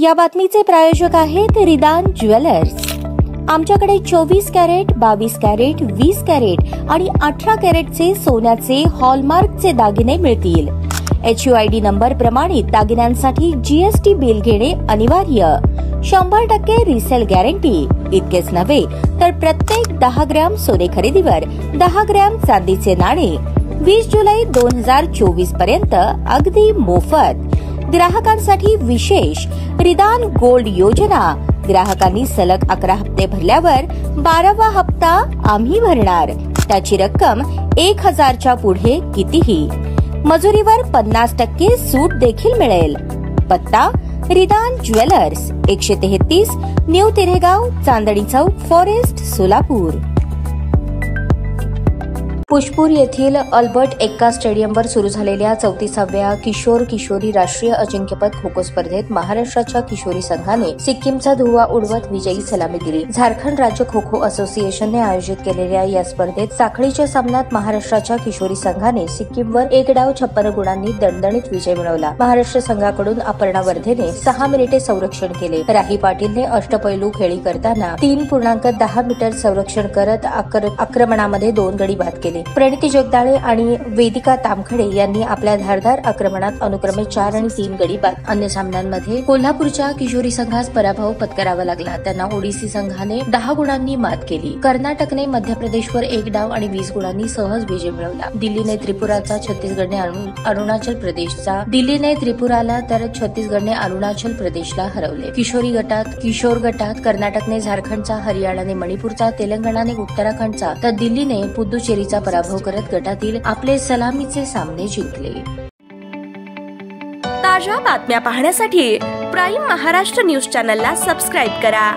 या बातमीचे प्रायोजक आहेत रिदान ज्वेलर्स। आमच्याकडे 24 कॅरेट, 22 कॅरेट, 20 कॅरेट आणि 18 कॅरेटचे सोन्याचे हॉलमार्कचे दागिने मिळतील। HUID नंबर प्रमाणित दागिन्यांसाठी GST बिल घेणे अनिवार्य। 100% रिसेल गॅरंटी। इतकेच नव्हे तर प्रत्येक 10 ग्रॅम सोने खरेदीवर 10 ग्रॅम चांदीचे नाणे 20 जुलै 2024 पर्यंत अगदी मोफत। ग्राहकांसाठी विशेष रिदान गोल्ड योजना। ग्राहकांनी सलग 11 हप्ते भरल्यावर 12वा हप्ता आम्ही भरणार। त्याची रक्कम 1000च्या पुढे कितीही। मजुरीवर 50% सूट देखील मिळेल। पत्ता रिदान jewellers, 133 new तिरेगाव, Chandni Chowk, forest, Solapur. पुष्पूर येथील अल्बर्ट एक्का स्टेडियमवर सुरू झालेल्या 34व्या किशोर किशोरी राष्ट्रीय अजिंक्यपद खो खो स्पर्धेत महाराष्ट्राच्या किशोरी संघाने सिक्कीमचा धुव्वा उडवत विजयी सलामी दिली। झारखंड राज्य खो खो असोसिएशनने आयोजित केलेल्या या स्पर्धेत साखळीच्या सामन्यात महाराष्ट्राच्या किशोरी संघाने सिक्कीमवर 1 डाव 56 गुणांनी दणदणीत विजय मिळवला। महाराष्ट्र संघाकडून अपर्णा वर्धेने 6 मिनिटे संरक्षण केले। राही पाटीलने अष्टपैलू खेळी करताना 3.10 मीटर संरक्षण करत आक्रमणामध्ये 2 गडी बाद केले। प्रणिती जगदाळे आणि वेदिका तामखडे यांनी आपल्या धारदार आक्रमणात अनुक्रमे 4 आणि 3 गडी बाद। अन्य सामन्यांमध्ये कोल्हापूरच्या किशोरी संघास पराभव पत्करावा लागला। त्यांना ओडिसी संघाने 10 गुणांनी मात केली। कर्नाटकने मध्य प्रदेशवर 1 डाव आणि 20 गुणांनी सहज विजय मिळवला। दिल्लीने त्रिपुराचा, छत्तीसगडने अरुणाचल प्रदेशचा, दिल्लीने त्रिपुराला तर छत्तीसगडने अरुणाचल प्रदेशला हरवले। किशोर गटात कर्नाटकने झारखंडचा, हरियाणाने मणिपूरचा, तेलंगणाने उत्तराखंडचा तर दिल्लीने पुदुचेरीचा पराभव करत गटातील आपले सलामीचे सामने जिंकले। ताज्या बातम्या पाहण्यासाठी प्राईम महाराष्ट्र न्यूज चॅनलला सबस्क्राईब करा।